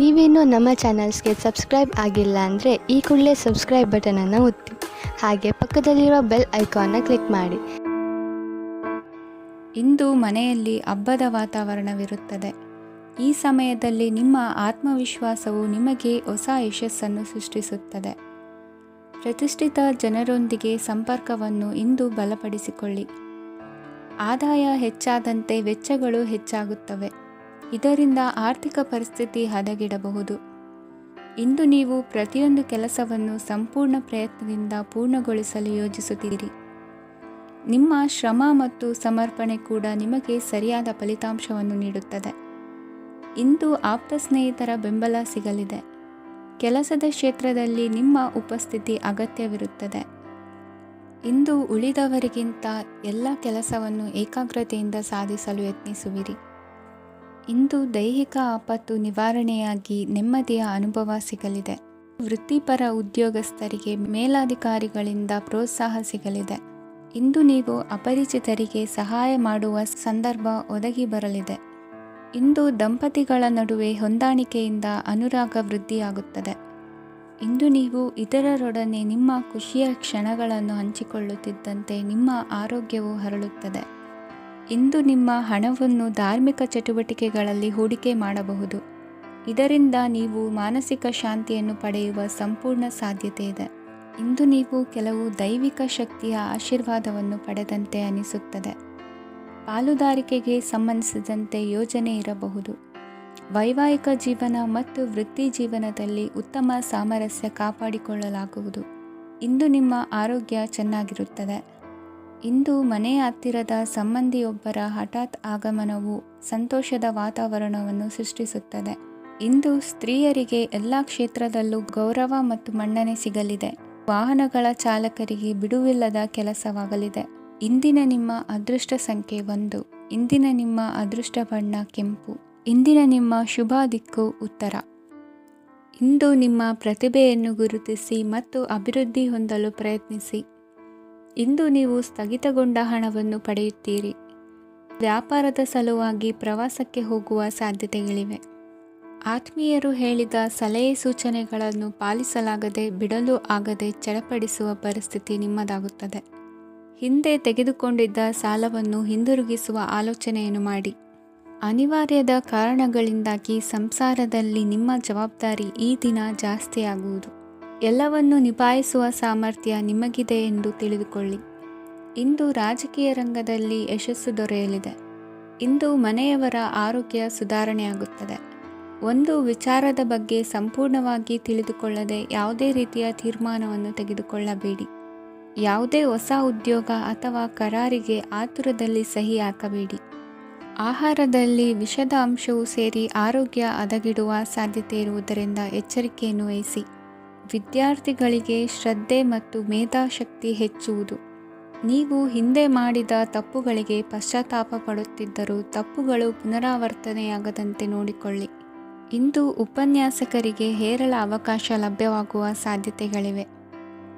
ನೀವೇನೂ ನಮ್ಮ ಚಾನಲ್ಸ್ಗೆ ಸಬ್ಸ್ಕ್ರೈಬ್ ಆಗಿಲ್ಲ ಅಂದರೆ ಈ ಕೂಡಲೇ ಸಬ್ಸ್ಕ್ರೈಬ್ ಬಟನನ್ನು ಒತ್ತಿ, ಹಾಗೆ ಪಕ್ಕದಲ್ಲಿರುವ ಬೆಲ್ ಐಕಾನ್ನ ಕ್ಲಿಕ್ ಮಾಡಿ. ಇಂದು ಮನೆಯಲ್ಲಿ ಹಬ್ಬದ ವಾತಾವರಣವಿರುತ್ತದೆ. ಈ ಸಮಯದಲ್ಲಿ ನಿಮ್ಮ ಆತ್ಮವಿಶ್ವಾಸವು ನಿಮಗೆ ಹೊಸ ಯಶಸ್ಸನ್ನು ಸೃಷ್ಟಿಸುತ್ತದೆ. ಪ್ರತಿಷ್ಠಿತ ಜನರೊಂದಿಗೆ ಸಂಪರ್ಕವನ್ನು ಇಂದು ಬಲಪಡಿಸಿಕೊಳ್ಳಿ. ಆದಾಯ ಹೆಚ್ಚಾದಂತೆ ವೆಚ್ಚಗಳು ಹೆಚ್ಚಾಗುತ್ತವೆ. ಇದರಿಂದ ಆರ್ಥಿಕ ಪರಿಸ್ಥಿತಿ ಹದಗೆಡಬಹುದು. ಇಂದು ನೀವು ಪ್ರತಿಯೊಂದು ಕೆಲಸವನ್ನು ಸಂಪೂರ್ಣ ಪ್ರಯತ್ನದಿಂದ ಪೂರ್ಣಗೊಳಿಸಲು ಯೋಜಿಸುತ್ತೀರಿ. ನಿಮ್ಮ ಶ್ರಮ ಮತ್ತು ಸಮರ್ಪಣೆ ಕೂಡ ನಿಮಗೆ ಸರಿಯಾದ ಫಲಿತಾಂಶವನ್ನು ನೀಡುತ್ತದೆ. ಇಂದು ಆಪ್ತ ಸ್ನೇಹಿತರ ಬೆಂಬಲ ಸಿಗಲಿದೆ. ಕೆಲಸದ ಕ್ಷೇತ್ರದಲ್ಲಿ ನಿಮ್ಮ ಉಪಸ್ಥಿತಿ ಅಗತ್ಯವಿರುತ್ತದೆ. ಇಂದು ಉಳಿದವರಿಗಿಂತ ಎಲ್ಲ ಕೆಲಸವನ್ನು ಏಕಾಗ್ರತೆಯಿಂದ ಸಾಧಿಸಲು ಯತ್ನಿಸುವಿರಿ. ಇಂದು ದೈಹಿಕ ಆಪತ್ತು ನಿವಾರಣೆಯಾಗಿ ನೆಮ್ಮದಿಯ ಅನುಭವ ಸಿಗಲಿದೆ. ವೃತ್ತಿಪರ ಉದ್ಯೋಗಸ್ಥರಿಗೆ ಮೇಲಾಧಿಕಾರಿಗಳಿಂದ ಪ್ರೋತ್ಸಾಹ ಸಿಗಲಿದೆ. ಇಂದು ನೀವು ಅಪರಿಚಿತರಿಗೆ ಸಹಾಯ ಮಾಡುವ ಸಂದರ್ಭ ಒದಗಿ ಬರಲಿದೆ. ಇಂದು ದಂಪತಿಗಳ ನಡುವೆ ಹೊಂದಾಣಿಕೆಯಿಂದ ಅನುರಾಗ ವೃದ್ಧಿಯಾಗುತ್ತದೆ. ಇಂದು ನೀವು ಇತರರೊಡನೆ ನಿಮ್ಮ ಖುಷಿಯ ಕ್ಷಣಗಳನ್ನು ಹಂಚಿಕೊಳ್ಳುತ್ತಿದ್ದಂತೆ ನಿಮ್ಮ ಆರೋಗ್ಯವು ಹರಳುತ್ತದೆ. ಇಂದು ನಿಮ್ಮ ಹಣವನ್ನು ಧಾರ್ಮಿಕ ಚಟುವಟಿಕೆಗಳಲ್ಲಿ ಹೂಡಿಕೆ ಮಾಡಬಹುದು. ಇದರಿಂದ ನೀವು ಮಾನಸಿಕ ಶಾಂತಿಯನ್ನು ಪಡೆಯುವ ಸಂಪೂರ್ಣ ಸಾಧ್ಯತೆ ಇದೆ. ಇಂದು ನೀವು ಕೆಲವು ದೈವಿಕ ಶಕ್ತಿಯ ಆಶೀರ್ವಾದವನ್ನು ಪಡೆದಂತೆ ಅನಿಸುತ್ತದೆ. ಪಾಲುದಾರಿಕೆಗೆ ಸಂಬಂಧಿಸಿದಂತೆ ಯೋಜನೆ ಇರಬಹುದು. ವೈವಾಹಿಕ ಜೀವನ ಮತ್ತು ವೃತ್ತಿ ಜೀವನದಲ್ಲಿ ಉತ್ತಮ ಸಾಮರಸ್ಯ ಕಾಪಾಡಿಕೊಳ್ಳಲಾಗುವುದು. ಇಂದು ನಿಮ್ಮ ಆರೋಗ್ಯ ಚೆನ್ನಾಗಿರುತ್ತದೆ. ಇಂದು ಮನೆಯ ಹತ್ತಿರದ ಸಂಬಂಧಿಯೊಬ್ಬರ ಹಠಾತ್ ಆಗಮನವು ಸಂತೋಷದ ವಾತಾವರಣವನ್ನು ಸೃಷ್ಟಿಸುತ್ತದೆ. ಇಂದು ಸ್ತ್ರೀಯರಿಗೆ ಎಲ್ಲ ಕ್ಷೇತ್ರದಲ್ಲೂ ಗೌರವ ಮತ್ತು ಮನ್ನಣೆ ಸಿಗಲಿದೆ. ವಾಹನಗಳ ಚಾಲಕರಿಗೆ ಬಿಡುವಿಲ್ಲದ ಕೆಲಸವಾಗಲಿದೆ. ಇಂದಿನ ನಿಮ್ಮ ಅದೃಷ್ಟ ಸಂಖ್ಯೆ 1. ಇಂದಿನ ನಿಮ್ಮ ಅದೃಷ್ಟ ಬಣ್ಣ ಕೆಂಪು. ಇಂದಿನ ನಿಮ್ಮ ಶುಭ ದಿಕ್ಕು ಉತ್ತರ. ಇಂದು ನಿಮ್ಮ ಪ್ರತಿಭೆಯನ್ನು ಗುರುತಿಸಿ ಮತ್ತು ಅಭಿವೃದ್ಧಿ ಹೊಂದಲು ಪ್ರಯತ್ನಿಸಿ. ಇಂದು ನೀವು ಸ್ಥಗಿತಗೊಂಡ ಹಣವನ್ನು ಪಡೆಯುತ್ತೀರಿ. ವ್ಯಾಪಾರದ ಸಲುವಾಗಿ ಪ್ರವಾಸಕ್ಕೆ ಹೋಗುವ ಸಾಧ್ಯತೆಗಳಿವೆ. ಆತ್ಮೀಯರು ಹೇಳಿದ ಸಲಹೆ ಸೂಚನೆಗಳನ್ನು ಪಾಲಿಸಲಾಗದೆ ಬಿಡಲು ಆಗದೆ ಚಡಪಡಿಸುವ ಪರಿಸ್ಥಿತಿ ನಿಮ್ಮದಾಗುತ್ತದೆ. ಹಿಂದೆ ತೆಗೆದುಕೊಂಡಿದ್ದ ಸಾಲವನ್ನು ಹಿಂದಿರುಗಿಸುವ ಆಲೋಚನೆಯನ್ನು ಮಾಡಿ. ಅನಿವಾರ್ಯದ ಕಾರಣಗಳಿಂದಾಗಿ ಸಂಸಾರದಲ್ಲಿ ನಿಮ್ಮ ಜವಾಬ್ದಾರಿ ಈ ದಿನ ಜಾಸ್ತಿಯಾಗುವುದು. ಎಲ್ಲವನ್ನು ನಿಭಾಯಿಸುವ ಸಾಮರ್ಥ್ಯ ನಿಮಗಿದೆ ಎಂದು ತಿಳಿದುಕೊಳ್ಳಿ. ಇಂದು ರಾಜಕೀಯ ರಂಗದಲ್ಲಿ ಯಶಸ್ಸು ದೊರೆಯಲಿದೆ. ಇಂದು ಮನೆಯವರ ಆರೋಗ್ಯ ಸುಧಾರಣೆಯಾಗುತ್ತದೆ. ಒಂದು ವಿಚಾರದ ಬಗ್ಗೆ ಸಂಪೂರ್ಣವಾಗಿ ತಿಳಿದುಕೊಳ್ಳದೆ ಯಾವುದೇ ರೀತಿಯ ತೀರ್ಮಾನವನ್ನು ತೆಗೆದುಕೊಳ್ಳಬೇಡಿ. ಯಾವುದೇ ಹೊಸ ಉದ್ಯೋಗ ಅಥವಾ ಕರಾರಿಗೆ ಆತುರದಲ್ಲಿ ಸಹಿ ಹಾಕಬೇಡಿ. ಆಹಾರದಲ್ಲಿ ವಿಷದ ಅಂಶವು ಸೇರಿ ಆರೋಗ್ಯ ಹದಗೆಡುವ ಸಾಧ್ಯತೆ ಇರುವುದರಿಂದ ಎಚ್ಚರಿಕೆಯನ್ನು ವಹಿಸಿ. ವಿದ್ಯಾರ್ಥಿಗಳಿಗೆ ಶ್ರದ್ಧೆ ಮತ್ತು ಮೇಧಾಶಕ್ತಿ ಹೆಚ್ಚುವುದು. ನೀವು ಹಿಂದೆ ಮಾಡಿದ ತಪ್ಪುಗಳಿಗೆ ಪಶ್ಚಾತ್ತಾಪ ಪಡುತ್ತಿದ್ದರೂ ತಪ್ಪುಗಳು ಪುನರಾವರ್ತನೆಯಾಗದಂತೆ ನೋಡಿಕೊಳ್ಳಿ. ಇಂದು ಉಪನ್ಯಾಸಕರಿಗೆ ಹೇರಳ ಅವಕಾಶ ಲಭ್ಯವಾಗುವ ಸಾಧ್ಯತೆಗಳಿವೆ.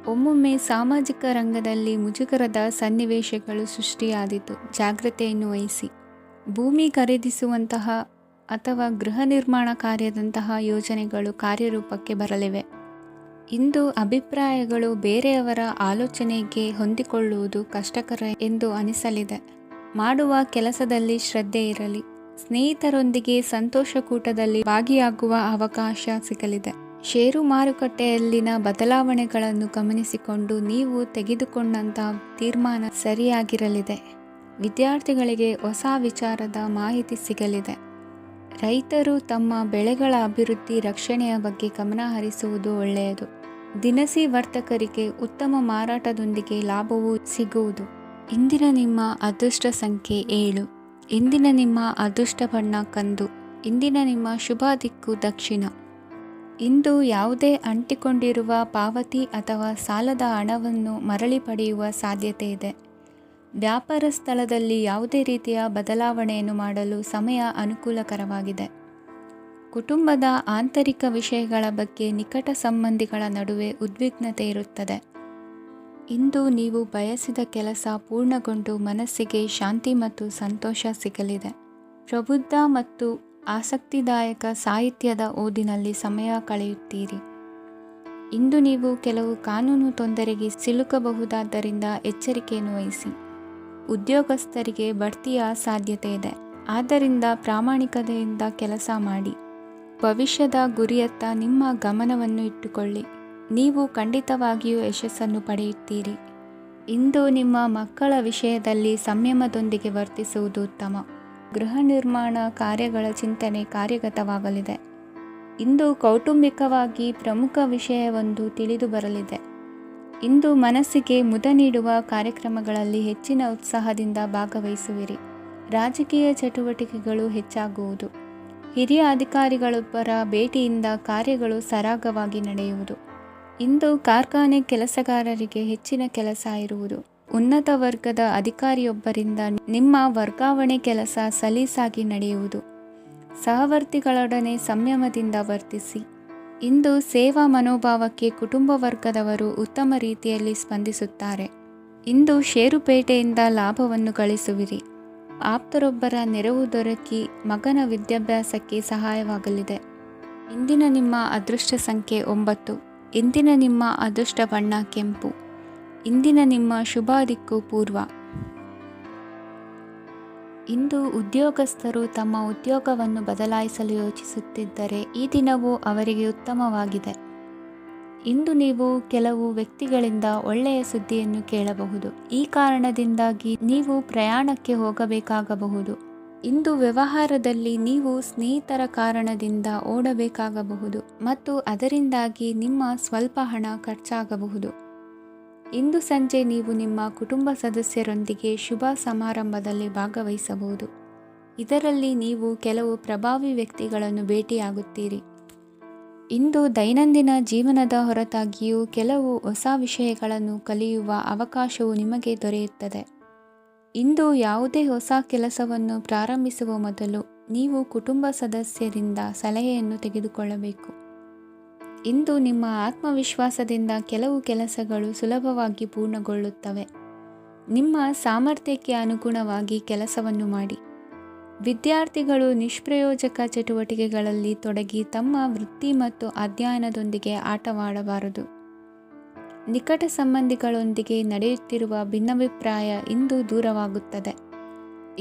ಒಮ್ಮೊಮ್ಮೆ ಸಾಮಾಜಿಕ ರಂಗದಲ್ಲಿ ಮುಜುಗರದ ಸನ್ನಿವೇಶಗಳು ಸೃಷ್ಟಿಯಾದೀತು. ಜಾಗ್ರತೆಯನ್ನು ವಹಿಸಿ. ಭೂಮಿ ಖರೀದಿಸುವಂತಹ ಅಥವಾ ಗೃಹ ನಿರ್ಮಾಣ ಕಾರ್ಯದಂತಹ ಯೋಜನೆಗಳು ಕಾರ್ಯರೂಪಕ್ಕೆ ಬರಲಿವೆ. ಇಂದು ಅಭಿಪ್ರಾಯಗಳು ಬೇರೆಯವರ ಆಲೋಚನೆಗೆ ಹೊಂದಿಕೊಳ್ಳುವುದು ಕಷ್ಟಕರ ಎಂದು ಅನಿಸಲಿದೆ. ಮಾಡುವ ಕೆಲಸದಲ್ಲಿ ಶ್ರದ್ಧೆ ಇರಲಿ. ಸ್ನೇಹಿತರೊಂದಿಗೆ ಸಂತೋಷಕೂಟದಲ್ಲಿ ಭಾಗಿಯಾಗುವ ಅವಕಾಶ ಸಿಗಲಿದೆ. ಷೇರು ಮಾರುಕಟ್ಟೆಯಲ್ಲಿನ ಬದಲಾವಣೆಗಳನ್ನು ಗಮನಿಸಿಕೊಂಡು ನೀವು ತೆಗೆದುಕೊಂಡಂತಹ ತೀರ್ಮಾನ ಸರಿಯಾಗಿರಲಿದೆ. ವಿದ್ಯಾರ್ಥಿಗಳಿಗೆ ಹೊಸ ವಿಚಾರದ ಮಾಹಿತಿ ಸಿಗಲಿದೆ. ರೈತರು ತಮ್ಮ ಬೆಳೆಗಳ ಅಭಿವೃದ್ಧಿ ರಕ್ಷಣೆಯ ಬಗ್ಗೆ ಗಮನ ಹರಿಸುವುದು ಒಳ್ಳೆಯದು. ದಿನಸಿ ವರ್ತಕರಿಗೆ ಉತ್ತಮ ಮಾರಾಟದೊಂದಿಗೆ ಲಾಭವೂ ಸಿಗುವುದು. ಇಂದಿನ ನಿಮ್ಮ ಅದೃಷ್ಟ ಸಂಖ್ಯೆ 7. ಇಂದಿನ ನಿಮ್ಮ ಅದೃಷ್ಟ ಬಣ್ಣ ಕಂದು. ಇಂದಿನ ನಿಮ್ಮ ಶುಭ ದಿಕ್ಕು ದಕ್ಷಿಣ. ಇಂದು ಯಾವುದೇ ಅಂಟಿಕೊಂಡಿರುವ ಪಾವತಿ ಅಥವಾ ಸಾಲದ ಹಣವನ್ನು ಮರಳಿ ಪಡೆಯುವ ಸಾಧ್ಯತೆ ಇದೆ. ವ್ಯಾಪಾರ ಸ್ಥಳದಲ್ಲಿ ಯಾವುದೇ ರೀತಿಯ ಬದಲಾವಣೆಯನ್ನು ಮಾಡಲು ಸಮಯ ಅನುಕೂಲಕರವಾಗಿದೆ. ಕುಟುಂಬದ ಆಂತರಿಕ ವಿಷಯಗಳ ಬಗ್ಗೆ ನಿಕಟ ಸಂಬಂಧಿಗಳ ನಡುವೆ ಉದ್ವಿಗ್ನತೆ ಇರುತ್ತದೆ. ಇಂದು ನೀವು ಬಯಸಿದ ಕೆಲಸ ಪೂರ್ಣಗೊಂಡು ಮನಸ್ಸಿಗೆ ಶಾಂತಿ ಮತ್ತು ಸಂತೋಷ ಸಿಗಲಿದೆ. ಪ್ರಬುದ್ಧ ಮತ್ತು ಆಸಕ್ತಿದಾಯಕ ಸಾಹಿತ್ಯದ ಓದಿನಲ್ಲಿ ಸಮಯ ಕಳೆಯುತ್ತೀರಿ. ಇಂದು ನೀವು ಕೆಲವು ಕಾನೂನು ತೊಂದರೆಗೆ ಸಿಲುಕಬಹುದಾದ್ದರಿಂದ ಎಚ್ಚರಿಕೆಯನ್ನು ವಹಿಸಿ. ಉದ್ಯೋಗಸ್ಥರಿಗೆ ಬಡ್ತಿಯ ಸಾಧ್ಯತೆ ಇದೆ, ಆದ್ದರಿಂದ ಪ್ರಾಮಾಣಿಕತೆಯಿಂದ ಕೆಲಸ ಮಾಡಿ. ಭವಿಷ್ಯದ ಗುರಿಯತ್ತ ನಿಮ್ಮ ಗಮನವನ್ನು ಇಟ್ಟುಕೊಳ್ಳಿ. ನೀವು ಖಂಡಿತವಾಗಿಯೂ ಯಶಸ್ಸನ್ನು ಪಡೆಯುತ್ತೀರಿ. ಇಂದು ನಿಮ್ಮ ಮಕ್ಕಳ ವಿಷಯದಲ್ಲಿ ಸಂಯಮದೊಂದಿಗೆ ವರ್ತಿಸುವುದು ಉತ್ತಮ. ಗೃಹ ನಿರ್ಮಾಣ ಕಾರ್ಯಗಳ ಚಿಂತನೆ ಕಾರ್ಯಗತವಾಗಲಿದೆ. ಇಂದು ಕೌಟುಂಬಿಕವಾಗಿ ಪ್ರಮುಖ ವಿಷಯವೊಂದು ತಿಳಿದು ಬರಲಿದೆ. ಇಂದು ಮನಸ್ಸಿಗೆ ಮುದ ನೀಡುವ ಕಾರ್ಯಕ್ರಮಗಳಲ್ಲಿ ಹೆಚ್ಚಿನ ಉತ್ಸಾಹದಿಂದ ಭಾಗವಹಿಸುವಿರಿ. ರಾಜಕೀಯ ಚಟುವಟಿಕೆಗಳು ಹೆಚ್ಚಾಗುವುದು. ಹಿರಿಯ ಅಧಿಕಾರಿಗಳೊಬ್ಬರ ಭೇಟಿಯಿಂದ ಕಾರ್ಯಗಳು ಸರಾಗವಾಗಿ ನಡೆಯುವುದು. ಇಂದು ಕಾರ್ಖಾನೆ ಕೆಲಸಗಾರರಿಗೆ ಹೆಚ್ಚಿನ ಕೆಲಸ ಇರುವುದು. ಉನ್ನತ ವರ್ಗದ ಅಧಿಕಾರಿಯೊಬ್ಬರಿಂದ ನಿಮ್ಮ ವರ್ಗಾವಣೆ ಕೆಲಸ ಸಲೀಸಾಗಿ ನಡೆಯುವುದು. ಸಹವರ್ತಿಗಳೊಡನೆ ಸಂಯಮದಿಂದ ವರ್ತಿಸಿ. ಇಂದು ಸೇವಾ ಮನೋಭಾವಕ್ಕೆ ಕುಟುಂಬ ವರ್ಗದವರು ಉತ್ತಮ ರೀತಿಯಲ್ಲಿ ಸ್ಪಂದಿಸುತ್ತಾರೆ. ಇಂದು ಷೇರುಪೇಟೆಯಿಂದ ಲಾಭವನ್ನು ಗಳಿಸುವಿರಿ. ಆಪ್ತರೊಬ್ಬರ ನೆರವು ದೊರಕಿ ಮಗನ ವಿದ್ಯಾಭ್ಯಾಸಕ್ಕೆ ಸಹಾಯವಾಗಲಿದೆ. ಇಂದಿನ ನಿಮ್ಮ ಅದೃಷ್ಟ ಸಂಖ್ಯೆ 9. ಇಂದಿನ ನಿಮ್ಮ ಅದೃಷ್ಟ ಬಣ್ಣ ಕೆಂಪು. ಇಂದಿನ ನಿಮ್ಮ ಶುಭ ದಿಕ್ಕು ಪೂರ್ವ. ಇಂದು ಉದ್ಯೋಗಸ್ಥರು ತಮ್ಮ ಉದ್ಯೋಗವನ್ನು ಬದಲಾಯಿಸಲು ಯೋಚಿಸುತ್ತಿದ್ದರೆ ಈ ದಿನವೂ ಅವರಿಗೆ ಉತ್ತಮವಾಗಿದೆ. ಇಂದು ನೀವು ಕೆಲವು ವ್ಯಕ್ತಿಗಳಿಂದ ಒಳ್ಳೆಯ ಸುದ್ದಿಯನ್ನು ಕೇಳಬಹುದು. ಈ ಕಾರಣದಿಂದಾಗಿ ನೀವು ಪ್ರಯಾಣಕ್ಕೆ ಹೋಗಬೇಕಾಗಬಹುದು. ಇಂದು ವ್ಯವಹಾರದಲ್ಲಿ ನೀವು ಸ್ನೇಹಿತರ ಕಾರಣದಿಂದ ಓಡಬೇಕಾಗಬಹುದು ಮತ್ತು ಅದರಿಂದಾಗಿ ನಿಮ್ಮ ಸ್ವಲ್ಪ ಹಣ ಖರ್ಚಾಗಬಹುದು. ಇಂದು ಸಂಜೆ ನೀವು ನಿಮ್ಮ ಕುಟುಂಬ ಸದಸ್ಯರೊಂದಿಗೆ ಶುಭ ಸಮಾರಂಭದಲ್ಲಿ ಭಾಗವಹಿಸಬಹುದು. ಇದರಲ್ಲಿ ನೀವು ಕೆಲವು ಪ್ರಭಾವಿ ವ್ಯಕ್ತಿಗಳನ್ನು ಭೇಟಿಯಾಗುತ್ತೀರಿ. ಇಂದು ದೈನಂದಿನ ಜೀವನದ ಹೊರತಾಗಿಯೂ ಕೆಲವು ಹೊಸ ವಿಷಯಗಳನ್ನು ಕಲಿಯುವ ಅವಕಾಶವು ನಿಮಗೆ ದೊರೆಯುತ್ತದೆ. ಇಂದು ಯಾವುದೇ ಹೊಸ ಕೆಲಸವನ್ನು ಪ್ರಾರಂಭಿಸುವ ಮೊದಲು ನೀವು ಕುಟುಂಬ ಸದಸ್ಯರಿಂದ ಸಲಹೆಯನ್ನು ತೆಗೆದುಕೊಳ್ಳಬೇಕು. ಇಂದು ನಿಮ್ಮ ಆತ್ಮವಿಶ್ವಾಸದಿಂದ ಕೆಲವು ಕೆಲಸಗಳು ಸುಲಭವಾಗಿ ಪೂರ್ಣಗೊಳ್ಳುತ್ತವೆ. ನಿಮ್ಮ ಸಾಮರ್ಥ್ಯಕ್ಕೆ ಅನುಗುಣವಾಗಿ ಕೆಲಸವನ್ನು ಮಾಡಿ. ವಿದ್ಯಾರ್ಥಿಗಳು ನಿಷ್ಪ್ರಯೋಜಕ ಚಟುವಟಿಕೆಗಳಲ್ಲಿ ತೊಡಗಿ ತಮ್ಮ ವೃತ್ತಿ ಮತ್ತು ಅಧ್ಯಯನದೊಂದಿಗೆ ಆಟವಾಡಬಾರದು. ನಿಕಟ ಸಂಬಂಧಿಗಳೊಂದಿಗೆ ನಡೆಯುತ್ತಿರುವ ಭಿನ್ನಾಭಿಪ್ರಾಯ ಇಂದು ದೂರವಾಗುತ್ತದೆ.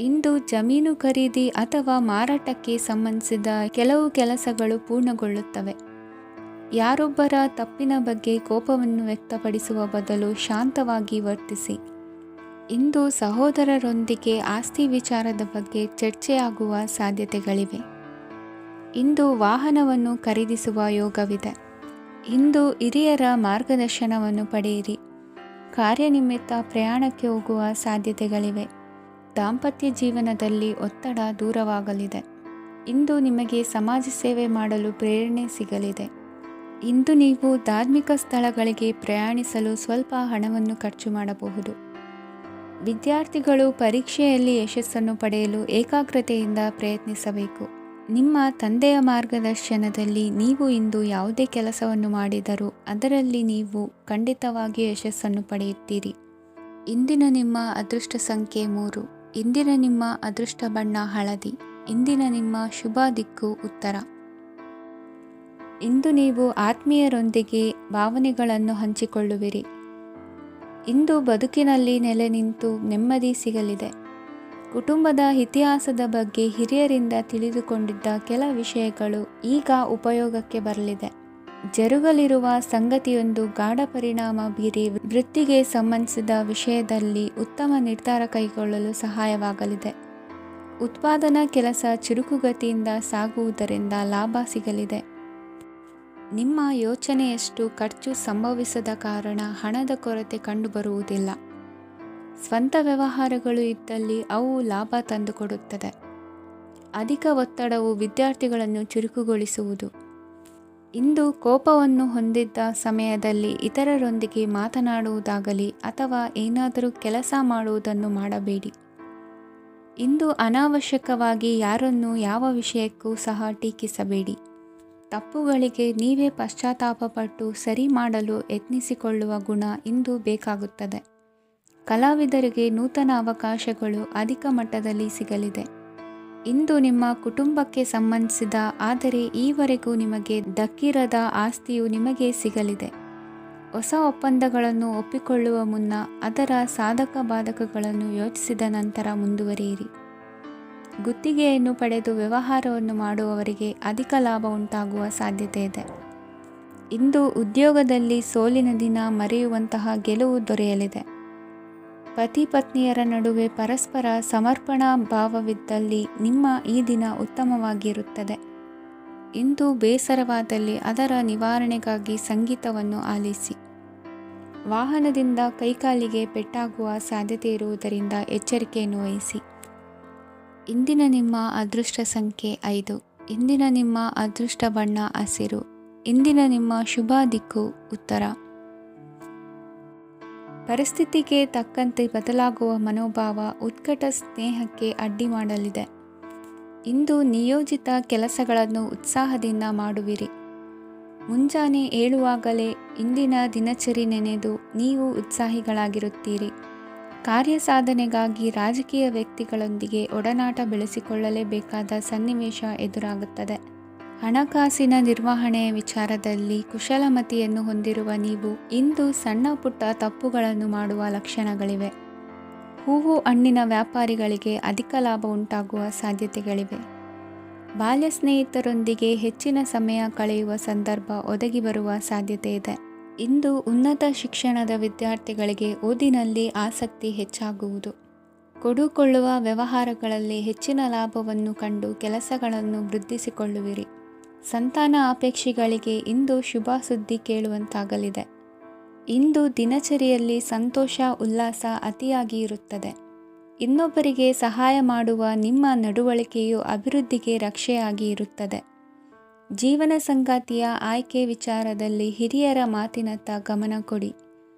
ಇಂದು ಜಮೀನು ಖರೀದಿ ಅಥವಾ ಮಾರಾಟಕ್ಕೆ ಸಂಬಂಧಿಸಿದ ಕೆಲವು ಕೆಲಸಗಳು ಪೂರ್ಣಗೊಳ್ಳುತ್ತವೆ. ಯಾರೊಬ್ಬರ ತಪ್ಪಿನ ಬಗ್ಗೆ ಕೋಪವನ್ನು ವ್ಯಕ್ತಪಡಿಸುವ ಬದಲು ಶಾಂತವಾಗಿ ವರ್ತಿಸಿ. ಇಂದು ಸಹೋದರರೊಂದಿಗೆ ಆಸ್ತಿ ವಿಚಾರದ ಬಗ್ಗೆ ಚರ್ಚೆಯಾಗುವ ಸಾಧ್ಯತೆಗಳಿವೆ. ಇಂದು ವಾಹನವನ್ನು ಖರೀದಿಸುವ ಯೋಗವಿದೆ. ಇಂದು ಹಿರಿಯರ ಮಾರ್ಗದರ್ಶನವನ್ನು ಪಡೆಯಿರಿ. ಕಾರ್ಯನಿಮಿತ್ತ ಪ್ರಯಾಣಕ್ಕೆ ಹೋಗುವ ಸಾಧ್ಯತೆಗಳಿವೆ. ದಾಂಪತ್ಯ ಜೀವನದಲ್ಲಿ ಒತ್ತಡ ದೂರವಾಗಲಿದೆ. ಇಂದು ನಿಮಗೆ ಸಮಾಜ ಸೇವೆ ಮಾಡಲು ಪ್ರೇರಣೆ ಸಿಗಲಿದೆ. ಇಂದು ನೀವು ಧಾರ್ಮಿಕ ಸ್ಥಳಗಳಿಗೆ ಪ್ರಯಾಣಿಸಲು ಸ್ವಲ್ಪ ಹಣವನ್ನು ಖರ್ಚು ಮಾಡಬಹುದು. ವಿದ್ಯಾರ್ಥಿಗಳು ಪರೀಕ್ಷೆಯಲ್ಲಿ ಯಶಸ್ಸನ್ನು ಪಡೆಯಲು ಏಕಾಗ್ರತೆಯಿಂದ ಪ್ರಯತ್ನಿಸಬೇಕು. ನಿಮ್ಮ ತಂದೆಯ ಮಾರ್ಗದರ್ಶನದಲ್ಲಿ ನೀವು ಇಂದು ಯಾವುದೇ ಕೆಲಸವನ್ನು ಮಾಡಿದರೂ ಅದರಲ್ಲಿ ನೀವು ಖಂಡಿತವಾಗಿಯೂ ಯಶಸ್ಸನ್ನು ಪಡೆಯುತ್ತೀರಿ. ಇಂದಿನ ನಿಮ್ಮ ಅದೃಷ್ಟ ಸಂಖ್ಯೆ 3. ಇಂದಿನ ನಿಮ್ಮ ಅದೃಷ್ಟ ಬಣ್ಣ ಹಳದಿ. ಇಂದಿನ ನಿಮ್ಮ ಶುಭ ದಿಕ್ಕು ಉತ್ತರ. ಇಂದು ನೀವು ಆತ್ಮೀಯರೊಂದಿಗೆ ಭಾವನೆಗಳನ್ನು ಹಂಚಿಕೊಳ್ಳುವಿರಿ. ಇಂದು ಬದುಕಿನಲ್ಲಿ ನೆಲೆ ನಿಂತು ನೆಮ್ಮದಿ ಸಿಗಲಿದೆ. ಕುಟುಂಬದ ಇತಿಹಾಸದ ಬಗ್ಗೆ ಹಿರಿಯರಿಂದ ತಿಳಿದುಕೊಂಡಿದ್ದ ಕೆಲ ವಿಷಯಗಳು ಈಗ ಉಪಯೋಗಕ್ಕೆ ಬರಲಿದೆ. ಜರುಗಲಿರುವ ಸಂಗತಿಯೊಂದು ಗಾಢ ಪರಿಣಾಮ ಬೀರಿ ವೃತ್ತಿಗೆ ಸಂಬಂಧಿಸಿದ ವಿಷಯದಲ್ಲಿ ಉತ್ತಮ ನಿರ್ಧಾರ ಕೈಗೊಳ್ಳಲು ಸಹಾಯವಾಗಲಿದೆ. ಉತ್ಪಾದನಾ ಕೆಲಸ ಚುರುಕುಗತಿಯಿಂದ ಸಾಗುವುದರಿಂದ ಲಾಭ ಸಿಗಲಿದೆ. ನಿಮ್ಮ ಯೋಚನೆಯಷ್ಟು ಖರ್ಚು ಸಂಭವಿಸದ ಕಾರಣ ಹಣದ ಕೊರತೆ ಕಂಡುಬರುವುದಿಲ್ಲ. ಸ್ವಂತ ವ್ಯವಹಾರಗಳು ಇದ್ದಲ್ಲಿ ಅವು ಲಾಭ ತಂದುಕೊಡುತ್ತದೆ. ಅಧಿಕ ಒತ್ತಡವು ವಿದ್ಯಾರ್ಥಿಗಳನ್ನು ಚುರುಕುಗೊಳಿಸುವುದು. ಇಂದು ಕೋಪವನ್ನು ಹೊಂದಿದ್ದ ಸಮಯದಲ್ಲಿ ಇತರರೊಂದಿಗೆ ಮಾತನಾಡುವುದಾಗಲಿ ಅಥವಾ ಏನಾದರೂ ಕೆಲಸ ಮಾಡುವುದನ್ನು ಮಾಡಬೇಡಿ. ಇಂದು ಅನಾವಶ್ಯಕವಾಗಿ ಯಾರನ್ನೂ ಯಾವ ವಿಷಯಕ್ಕೂ ಸಹ ಟೀಕಿಸಬೇಡಿ. ತಪ್ಪುಗಳಿಗೆ ನೀವೇ ಪಶ್ಚಾತ್ತಾಪಪಟ್ಟು ಸರಿ ಮಾಡಲು ಯತ್ನಿಸಿಕೊಳ್ಳುವ ಗುಣ ಇಂದು ಬೇಕಾಗುತ್ತದೆ. ಕಲಾವಿದರಿಗೆ ನೂತನ ಅವಕಾಶಗಳು ಅಧಿಕ ಮಟ್ಟದಲ್ಲಿ ಸಿಗಲಿದೆ. ಇಂದು ನಿಮ್ಮ ಕುಟುಂಬಕ್ಕೆ ಸಂಬಂಧಿಸಿದ ಆದರೆ ಈವರೆಗೂ ನಿಮಗೆ ದಕ್ಕಿರದ ಆಸ್ತಿಯು ನಿಮಗೆ ಸಿಗಲಿದೆ. ಹೊಸ ಒಪ್ಪಂದಗಳನ್ನು ಒಪ್ಪಿಕೊಳ್ಳುವ ಮುನ್ನ ಅದರ ಸಾಧಕ ಬಾಧಕಗಳನ್ನು ಯೋಚಿಸಿದ ನಂತರ ಮುಂದುವರಿಯಿರಿ. ಗುತ್ತಿಗೆಯನ್ನು ಪಡೆದು ವ್ಯವಹಾರವನ್ನು ಮಾಡುವವರಿಗೆ ಅಧಿಕ ಲಾಭ ಉಂಟಾಗುವ ಸಾಧ್ಯತೆ ಇದೆ. ಇಂದು ಉದ್ಯೋಗದಲ್ಲಿ ಸೋಲಿನ ದಿನ ಮರೆಯುವಂತಹ ಗೆಲುವು ದೊರೆಯಲಿದೆ. ಪತಿ ಪತ್ನಿಯರ ನಡುವೆ ಪರಸ್ಪರ ಸಮರ್ಪಣಾ ಭಾವವಿದ್ದಲ್ಲಿ ನಿಮ್ಮ ಈ ದಿನ ಉತ್ತಮವಾಗಿರುತ್ತದೆ. ಇಂದು ಬೇಸರವಾದಲ್ಲಿ ಅದರ ನಿವಾರಣೆಗಾಗಿ ಸಂಗೀತವನ್ನು ಆಲಿಸಿ. ವಾಹನದಿಂದ ಕೈಕಾಲಿಗೆ ಪೆಟ್ಟಾಗುವ ಸಾಧ್ಯತೆ ಇರುವುದರಿಂದ ಎಚ್ಚರಿಕೆಯನ್ನು ವಹಿಸಿ. ಇಂದಿನ ನಿಮ್ಮ ಅದೃಷ್ಟ ಸಂಖ್ಯೆ 5. ಇಂದಿನ ನಿಮ್ಮ ಅದೃಷ್ಟ ಬಣ್ಣ ಹಸಿರು. ಇಂದಿನ ನಿಮ್ಮ ಶುಭ ದಿಕ್ಕು ಉತ್ತರ. ಪರಿಸ್ಥಿತಿಗೆ ತಕ್ಕಂತೆ ಬದಲಾಗುವ ಮನೋಭಾವ ಉತ್ಕಟ ಸ್ನೇಹಕ್ಕೆ ಅಡ್ಡಿ ಮಾಡಲಿದೆ. ಇಂದು ನಿಯೋಜಿತ ಕೆಲಸಗಳನ್ನು ಉತ್ಸಾಹದಿಂದ ಮಾಡುವಿರಿ. ಮುಂಜಾನೆ ಏಳುವಾಗಲೇ ಇಂದಿನ ದಿನಚರಿ ನೆನೆದು ನೀವು ಉತ್ಸಾಹಿಗಳಾಗಿರುತ್ತೀರಿ. ಕಾರ್ಯ ಸಾಧನೆಗಾಗಿ ರಾಜಕೀಯ ವ್ಯಕ್ತಿಗಳೊಂದಿಗೆ ಒಡನಾಟ ಬೆಳೆಸಿಕೊಳ್ಳಲೇಬೇಕಾದ ಸನ್ನಿವೇಶ ಎದುರಾಗುತ್ತದೆ. ಹಣಕಾಸಿನ ನಿರ್ವಹಣೆಯ ವಿಚಾರದಲ್ಲಿ ಕುಶಲಮತಿಯನ್ನು ಹೊಂದಿರುವ ನೀವು ಇಂದು ಸಣ್ಣ ಪುಟ್ಟ ತಪ್ಪುಗಳನ್ನು ಮಾಡುವ ಲಕ್ಷಣಗಳಿವೆ. ಹೂವು ಹಣ್ಣಿನ ವ್ಯಾಪಾರಿಗಳಿಗೆ ಅಧಿಕ ಲಾಭ ಉಂಟಾಗುವ ಸಾಧ್ಯತೆಗಳಿವೆ. ಬಾಲ್ಯ ಸ್ನೇಹಿತರೊಂದಿಗೆ ಹೆಚ್ಚಿನ ಸಮಯ ಕಳೆಯುವ ಸಂದರ್ಭ ಒದಗಿ ಬರುವ ಸಾಧ್ಯತೆ ಇದೆ. ಇಂದು ಉನ್ನತ ಶಿಕ್ಷಣದ ವಿದ್ಯಾರ್ಥಿಗಳಿಗೆ ಓದಿನಲ್ಲಿ ಆಸಕ್ತಿ ಹೆಚ್ಚಾಗುವುದು. ಕೊಡುಕೊಳ್ಳುವ ವ್ಯವಹಾರಗಳಲ್ಲಿ ಹೆಚ್ಚಿನ ಲಾಭವನ್ನು ಕಂಡು ಕೆಲಸಗಳನ್ನು ವೃದ್ಧಿಸಿಕೊಳ್ಳುವಿರಿ. ಸಂತಾನ ಅಪೇಕ್ಷಿಗಳಿಗೆ ಇಂದು ಶುಭ ಸುದ್ದಿ ಕೇಳುವಂತಾಗಲಿದೆ. ಇಂದು ದಿನಚರಿಯಲ್ಲಿ ಸಂತೋಷ ಉಲ್ಲಾಸ ಅತಿಯಾಗಿ ಇರುತ್ತದೆ. ಇನ್ನೊಬ್ಬರಿಗೆ ಸಹಾಯ ಮಾಡುವ ನಿಮ್ಮ ನಡವಳಿಕೆಯು ಅಭಿವೃದ್ಧಿಗೆ ರಕ್ಷೆಯಾಗಿ ಇರುತ್ತದೆ. ಜೀವನ ಸಂಗಾತಿಯ ಆಯ್ಕೆ ವಿಚಾರದಲ್ಲಿ ಹಿರಿಯರ ಮಾತಿನತ್ತ ಗಮನ ಕೊಡಿ.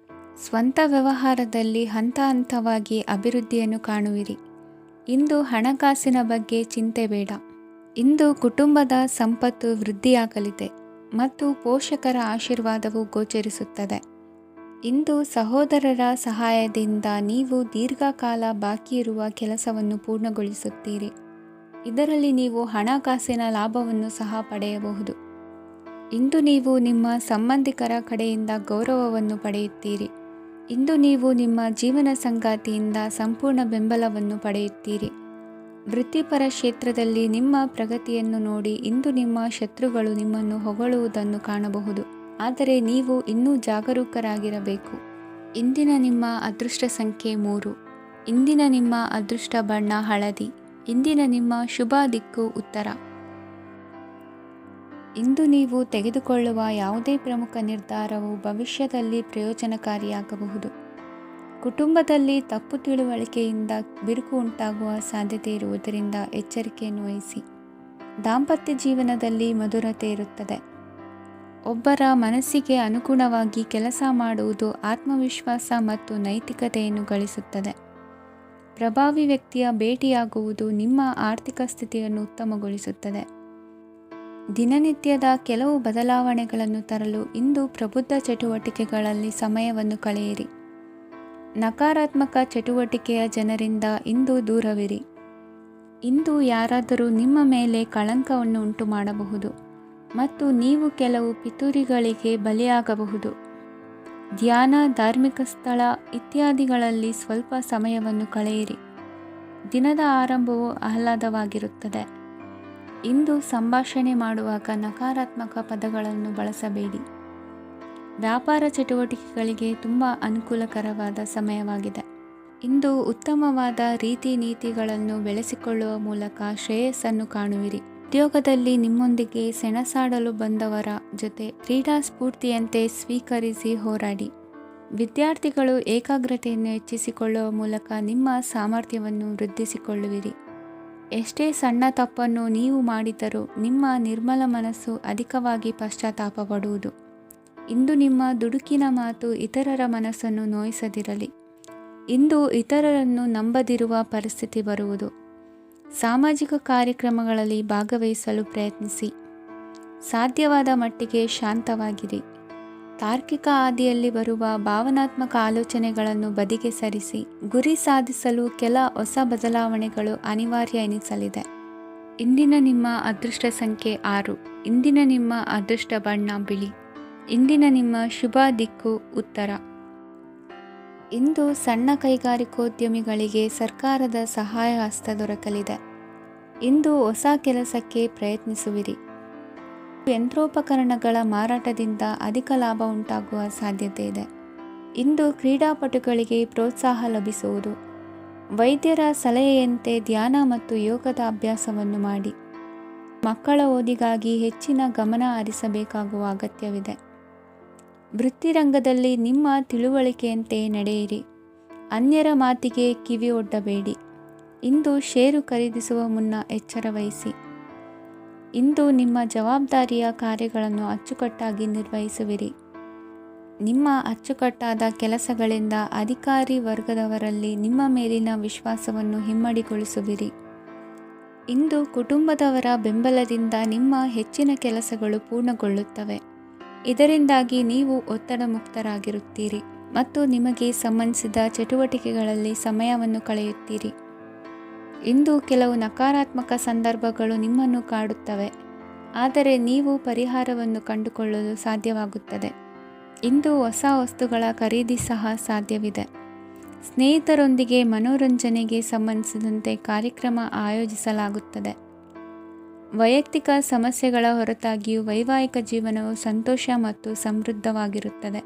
ಸ್ವಂತ ವ್ಯವಹಾರದಲ್ಲಿ ಹಂತ ಹಂತವಾಗಿ ಅಭಿವೃದ್ಧಿಯನ್ನು ಕಾಣುವಿರಿ. ಇಂದು ಹಣಕಾಸಿನ ಬಗ್ಗೆ ಚಿಂತೆ ಬೇಡ. ಇಂದು ಕುಟುಂಬದ ಸಂಪತ್ತು ವೃದ್ಧಿಯಾಗಲಿದೆ ಮತ್ತು ಪೋಷಕರ ಆಶೀರ್ವಾದವು ಗೋಚರಿಸುತ್ತದೆ. ಇಂದು ಸಹೋದರರ ಸಹಾಯದಿಂದ ನೀವು ದೀರ್ಘಕಾಲ ಬಾಕಿ ಇರುವ ಕೆಲಸವನ್ನು ಪೂರ್ಣಗೊಳಿಸುತ್ತೀರಿ. ಇದರಲ್ಲಿ ನೀವು ಹಣಕಾಸಿನ ಲಾಭವನ್ನು ಸಹ ಪಡೆಯಬಹುದು. ಇಂದು ನೀವು ನಿಮ್ಮ ಸಂಬಂಧಿಕರ ಕಡೆಯಿಂದ ಗೌರವವನ್ನು ಪಡೆಯುತ್ತೀರಿ. ಇಂದು ನೀವು ನಿಮ್ಮ ಜೀವನ ಸಂಗಾತಿಯಿಂದ ಸಂಪೂರ್ಣ ಬೆಂಬಲವನ್ನು ಪಡೆಯುತ್ತೀರಿ. ವೃತ್ತಿಪರ ಕ್ಷೇತ್ರದಲ್ಲಿ ನಿಮ್ಮ ಪ್ರಗತಿಯನ್ನು ನೋಡಿ ಇಂದು ನಿಮ್ಮ ಶತ್ರುಗಳು ನಿಮ್ಮನ್ನು ಹೊಗಳುವುದನ್ನು ಕಾಣಬಹುದು. ಆದರೆ ನೀವು ಇನ್ನೂ ಜಾಗರೂಕರಾಗಿರಬೇಕು. ಇಂದಿನ ನಿಮ್ಮ ಅದೃಷ್ಟ ಸಂಖ್ಯೆ 3. ಇಂದಿನ ನಿಮ್ಮ ಅದೃಷ್ಟ ಬಣ್ಣ ಹಳದಿ. ಇಂದಿನ ನಿಮ್ಮ ಶುಭ ದಿಕ್ಕು ಉತ್ತರ. ಇಂದು ನೀವು ತೆಗೆದುಕೊಳ್ಳುವ ಯಾವುದೇ ಪ್ರಮುಖ ನಿರ್ಧಾರವು ಭವಿಷ್ಯದಲ್ಲಿ ಪ್ರಯೋಜನಕಾರಿಯಾಗಬಹುದು. ಕುಟುಂಬದಲ್ಲಿ ತಪ್ಪು ತಿಳುವಳಿಕೆಯಿಂದ ಬಿರುಕು ಉಂಟಾಗುವ ಸಾಧ್ಯತೆ ಇರುವುದರಿಂದ ಎಚ್ಚರಿಕೆಯನ್ನು ವಹಿಸಿ. ದಾಂಪತ್ಯ ಜೀವನದಲ್ಲಿ ಮಧುರತೆ ಇರುತ್ತದೆ. ಒಬ್ಬರ ಮನಸ್ಸಿಗೆ ಅನುಗುಣವಾಗಿ ಕೆಲಸ ಮಾಡುವುದು ಆತ್ಮವಿಶ್ವಾಸ ಮತ್ತು ನೈತಿಕತೆಯನ್ನು ಗಳಿಸುತ್ತದೆ. ಪ್ರಭಾವಿ ವ್ಯಕ್ತಿಯ ಭೇಟಿಯಾಗುವುದು ನಿಮ್ಮ ಆರ್ಥಿಕ ಸ್ಥಿತಿಯನ್ನು ಉತ್ತಮಗೊಳಿಸುತ್ತದೆ. ದಿನನಿತ್ಯದ ಕೆಲವು ಬದಲಾವಣೆಗಳನ್ನು ತರಲು ಇಂದು ಪ್ರಬುದ್ಧ ಚಟುವಟಿಕೆಗಳಲ್ಲಿ ಸಮಯವನ್ನು ಕಳೆಯಿರಿ. ನಕಾರಾತ್ಮಕ ಚಟುವಟಿಕೆಯ ಜನರಿಂದ ಇಂದು ದೂರವಿರಿ. ಇಂದು ಯಾರಾದರೂ ನಿಮ್ಮ ಮೇಲೆ ಕಳಂಕವನ್ನು ಉಂಟು ಮಾಡಬಹುದು ಮತ್ತು ನೀವು ಕೆಲವು ಪಿತೂರಿಗಳಿಗೆ ಬಲಿಯಾಗಬಹುದು. ಧ್ಯಾನ, ಧಾರ್ಮಿಕ ಸ್ಥಳ ಇತ್ಯಾದಿಗಳಲ್ಲಿ ಸ್ವಲ್ಪ ಸಮಯವನ್ನು ಕಳೆಯಿರಿ. ದಿನದ ಆರಂಭವು ಆಹ್ಲಾದವಾಗಿರುತ್ತದೆ. ಇಂದು ಸಂಭಾಷಣೆ ಮಾಡುವಾಗ ನಕಾರಾತ್ಮಕ ಪದಗಳನ್ನು ಬಳಸಬೇಡಿ. ವ್ಯಾಪಾರ ಚಟುವಟಿಕೆಗಳಿಗೆ ತುಂಬ ಅನುಕೂಲಕರವಾದ ಸಮಯವಾಗಿದೆ. ಇಂದು ಉತ್ತಮವಾದ ರೀತಿ ನೀತಿಗಳನ್ನು ಬೆಳೆಸಿಕೊಳ್ಳುವ ಮೂಲಕ ಶ್ರೇಯಸ್ಸನ್ನು ಕಾಣುವಿರಿ. ಉದ್ಯೋಗದಲ್ಲಿ ನಿಮ್ಮೊಂದಿಗೆ ಸೆಣಸಾಡಲು ಬಂದವರ ಜೊತೆ ಕ್ರೀಡಾ ಸ್ಫೂರ್ತಿಯಂತೆ ಸ್ವೀಕರಿಸಿ ಹೋರಾಡಿ. ವಿದ್ಯಾರ್ಥಿಗಳು ಏಕಾಗ್ರತೆಯನ್ನು ಹೆಚ್ಚಿಸಿಕೊಳ್ಳುವ ಮೂಲಕ ನಿಮ್ಮ ಸಾಮರ್ಥ್ಯವನ್ನು ವೃದ್ಧಿಸಿಕೊಳ್ಳುವಿರಿ. ಎಷ್ಟೇ ಸಣ್ಣ ತಪ್ಪನ್ನು ನೀವು ಮಾಡಿದರೂ ನಿಮ್ಮ ನಿರ್ಮಲ ಮನಸ್ಸು ಅಧಿಕವಾಗಿ ಪಶ್ಚಾತ್ತಾಪ ಪಡುವುದು. ಇಂದು ನಿಮ್ಮ ದುಡುಕಿನ ಮಾತು ಇತರರ ಮನಸ್ಸನ್ನು ನೋಯಿಸದಿರಲಿ. ಇಂದು ಇತರರನ್ನು ನಂಬದಿರುವ ಪರಿಸ್ಥಿತಿ ಬರುವುದು. ಸಾಮಾಜಿಕ ಕಾರ್ಯಕ್ರಮಗಳಲ್ಲಿ ಭಾಗವಹಿಸಲು ಪ್ರಯತ್ನಿಸಿ. ಸಾಧ್ಯವಾದ ಮಟ್ಟಿಗೆ ಶಾಂತವಾಗಿರಿ. ತಾರ್ಕಿಕ ಹಾದಿಯಲ್ಲಿ ಬರುವ ಭಾವನಾತ್ಮಕ ಆಲೋಚನೆಗಳನ್ನು ಬದಿಗೆ ಸರಿಸಿ. ಗುರಿ ಸಾಧಿಸಲು ಕೆಲ ಹೊಸ ಬದಲಾವಣೆಗಳು ಅನಿವಾರ್ಯ ಎನಿಸಲಿದೆ. ಇಂದಿನ ನಿಮ್ಮ ಅದೃಷ್ಟ ಸಂಖ್ಯೆ 6. ಇಂದಿನ ನಿಮ್ಮ ಅದೃಷ್ಟ ಬಣ್ಣ ಬಿಳಿ. ಇಂದಿನ ನಿಮ್ಮ ಶುಭ ದಿಕ್ಕು ಉತ್ತರ. ಇಂದು ಸಣ್ಣ ಕೈಗಾರಿಕೋದ್ಯಮಿಗಳಿಗೆ ಸರ್ಕಾರದ ಸಹಾಯ ಹಸ್ತ ದೊರಕಲಿದೆ. ಇಂದು ಹೊಸ ಕೆಲಸಕ್ಕೆ ಪ್ರಯತ್ನಿಸುವಿರಿ. ಯಂತ್ರೋಪಕರಣಗಳ ಮಾರಾಟದಿಂದ ಅಧಿಕ ಲಾಭ ಉಂಟಾಗುವ ಸಾಧ್ಯತೆ ಇದೆ. ಇಂದು ಕ್ರೀಡಾಪಟುಗಳಿಗೆ ಪ್ರೋತ್ಸಾಹ ಲಭಿಸುವುದು. ವೈದ್ಯರ ಸಲಹೆಯಂತೆ ಧ್ಯಾನ ಮತ್ತು ಯೋಗದ ಅಭ್ಯಾಸವನ್ನು ಮಾಡಿ. ಮಕ್ಕಳ ಓದಿಗಾಗಿ ಹೆಚ್ಚಿನ ಗಮನ ಹರಿಸಬೇಕಾಗುವ ಅಗತ್ಯವಿದೆ. ವೃತ್ತಿರಂಗದಲ್ಲಿ ನಿಮ್ಮ ತಿಳುವಳಿಕೆಯಂತೆ ನಡೆಯಿರಿ. ಅನ್ಯರ ಮಾತಿಗೆ ಕಿವಿ ಒಡ್ಡಬೇಡಿ. ಇಂದು ಷೇರು ಖರೀದಿಸುವ ಮುನ್ನ ಎಚ್ಚರ ವಹಿಸಿ. ಇಂದು ನಿಮ್ಮ ಜವಾಬ್ದಾರಿಯ ಕಾರ್ಯಗಳನ್ನು ಅಚ್ಚುಕಟ್ಟಾಗಿ ನಿರ್ವಹಿಸುವಿರಿ. ನಿಮ್ಮ ಅಚ್ಚುಕಟ್ಟಾದ ಕೆಲಸಗಳಿಂದ ಅಧಿಕಾರಿ ವರ್ಗದವರಲ್ಲಿ ನಿಮ್ಮ ಮೇಲಿನ ವಿಶ್ವಾಸವನ್ನು ಇಮ್ಮಡಿಗೊಳಿಸುವಿರಿ. ಇಂದು ಕುಟುಂಬದವರ ಬೆಂಬಲದಿಂದ ನಿಮ್ಮ ಹೆಚ್ಚಿನ ಕೆಲಸಗಳು ಪೂರ್ಣಗೊಳ್ಳುತ್ತವೆ. ಇದರಿಂದಾಗಿ ನೀವು ಒತ್ತಡ ಮುಕ್ತರಾಗಿರುತ್ತೀರಿ ಮತ್ತು ನಿಮಗೆ ಸಂಬಂಧಿಸಿದ ಚಟುವಟಿಕೆಗಳಲ್ಲಿ ಸಮಯವನ್ನು ಕಳೆಯುತ್ತೀರಿ. ಇಂದು ಕೆಲವು ನಕಾರಾತ್ಮಕ ಸಂದರ್ಭಗಳು ನಿಮ್ಮನ್ನು ಕಾಡುತ್ತವೆ, ಆದರೆ ನೀವು ಪರಿಹಾರವನ್ನು ಕಂಡುಕೊಳ್ಳಲು ಸಾಧ್ಯವಾಗುತ್ತದೆ. ಇಂದು ಹೊಸ ವಸ್ತುಗಳ ಖರೀದಿ ಸಹ ಸಾಧ್ಯವಿದೆ. ಸ್ನೇಹಿತರೊಂದಿಗೆ ಮನೋರಂಜನೆಗೆ ಸಂಬಂಧಿಸಿದಂತೆ ಕಾರ್ಯಕ್ರಮ ಆಯೋಜಿಸಲಾಗುತ್ತದೆ. ವೈಯಕ್ತಿಕ ಸಮಸ್ಯೆಗಳ ಹೊರತಾಗಿಯೂ ವೈವಾಹಿಕ ಜೀವನವು ಸಂತೋಷ ಮತ್ತು ಸಮೃದ್ಧವಾಗಿರುತ್ತದೆ.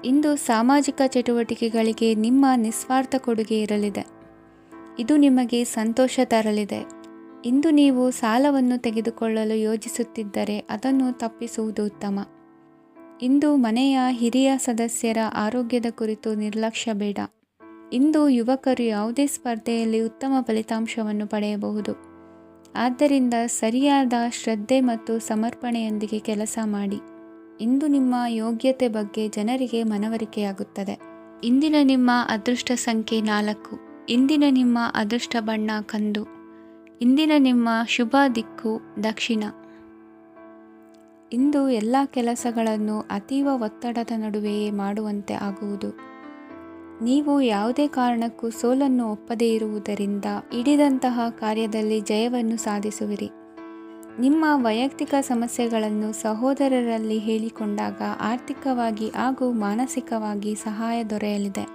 ಇಂದು ಸಾಮಾಜಿಕ ಚಟುವಟಿಕೆಗಳಿಗೆ ನಿಮ್ಮ ನಿಸ್ವಾರ್ಥ ಕೊಡುಗೆ ಇರಲಿದೆ. ಇದು ನಿಮಗೆ ಸಂತೋಷ ತರಲಿದೆ. ಇಂದು ನೀವು ಸಾಲವನ್ನು ತೆಗೆದುಕೊಳ್ಳಲು ಯೋಜಿಸುತ್ತಿದ್ದರೆ ಅದನ್ನು ತಪ್ಪಿಸುವುದು ಉತ್ತಮ. ಇಂದು ಮನೆಯ ಹಿರಿಯ ಸದಸ್ಯರ ಆರೋಗ್ಯದ ಕುರಿತು ನಿರ್ಲಕ್ಷ್ಯ ಬೇಡ. ಇಂದು ಯುವಕರು ಯಾವುದೇ ಸ್ಪರ್ಧೆಯಲ್ಲಿ ಉತ್ತಮ ಫಲಿತಾಂಶವನ್ನು ಪಡೆಯಬಹುದು. ಆದ್ದರಿಂದ ಸರಿಯಾದ ಶ್ರದ್ಧೆ ಮತ್ತು ಸಮರ್ಪಣೆಯೊಂದಿಗೆ ಕೆಲಸ ಮಾಡಿ. ಇಂದು ನಿಮ್ಮ ಯೋಗ್ಯತೆ ಬಗ್ಗೆ ಜನರಿಗೆ ಮನವರಿಕೆಯಾಗುತ್ತದೆ. ಇಂದಿನ ನಿಮ್ಮ ಅದೃಷ್ಟ ಸಂಖ್ಯೆ 4. ಇಂದಿನ ನಿಮ್ಮ ಅದೃಷ್ಟ ಬಣ್ಣ ಕಂದು. ಇಂದಿನ ನಿಮ್ಮ ಶುಭ ದಿಕ್ಕು ದಕ್ಷಿಣ. ಇಂದು ಎಲ್ಲ ಕೆಲಸಗಳನ್ನು ಅತೀವ ಒತ್ತಡದ ನಡುವೆಯೇ ಮಾಡುವಂತೆ ಆಗುವುದು. ನೀವು ಯಾವುದೇ ಕಾರಣಕ್ಕೂ ಸೋಲನ್ನು ಒಪ್ಪದೇ ಇರುವುದರಿಂದ ಹಿಡಿದಂತಹ ಕಾರ್ಯದಲ್ಲಿ ಜಯವನ್ನು ಸಾಧಿಸುವಿರಿ. ನಿಮ್ಮ ವೈಯಕ್ತಿಕ ಸಮಸ್ಯೆಗಳನ್ನು ಸಹೋದರರಲ್ಲಿ ಹೇಳಿಕೊಂಡಾಗ ಆರ್ಥಿಕವಾಗಿ ಹಾಗೂ ಮಾನಸಿಕವಾಗಿ ಸಹಾಯ ದೊರೆಯಲಿದೆ.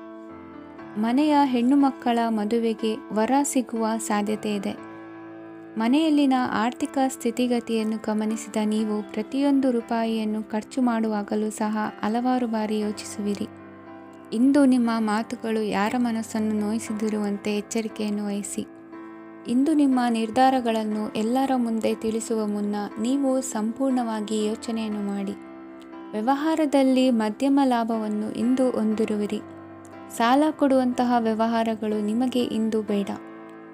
ಮನೆಯ ಹೆಣ್ಣು ಮಕ್ಕಳ ಮದುವೆಗೆ ವರ ಸಿಗುವ ಸಾಧ್ಯತೆ ಇದೆ. ಮನೆಯಲ್ಲಿನ ಆರ್ಥಿಕ ಸ್ಥಿತಿಗತಿಯನ್ನು ಗಮನಿಸಿದ ನೀವು ಪ್ರತಿಯೊಂದು ರೂಪಾಯಿಯನ್ನು ಖರ್ಚು ಮಾಡುವಾಗಲೂ ಸಹ ಹಲವಾರು ಬಾರಿ ಯೋಚಿಸುವಿರಿ. ಇಂದು ನಿಮ್ಮ ಮಾತುಗಳು ಯಾರ ಮನಸ್ಸನ್ನು ನೋಯಿಸದಿರುವಂತೆ ಎಚ್ಚರಿಕೆಯನ್ನು ವಹಿಸಿ. ಇಂದು ನಿಮ್ಮ ನಿರ್ಧಾರಗಳನ್ನು ಎಲ್ಲರ ಮುಂದೆ ತಿಳಿಸುವ ಮುನ್ನ ನೀವು ಸಂಪೂರ್ಣವಾಗಿ ಯೋಚನೆಯನ್ನು ಮಾಡಿ. ವ್ಯವಹಾರದಲ್ಲಿ ಮಧ್ಯಮ ಲಾಭವನ್ನು ಇಂದು ಹೊಂದಿರುವಿರಿ. ಸಾಲ ಕೊಡುವಂತಹ ವ್ಯವಹಾರಗಳು ನಿಮಗೆ ಇಂದು ಬೇಡ.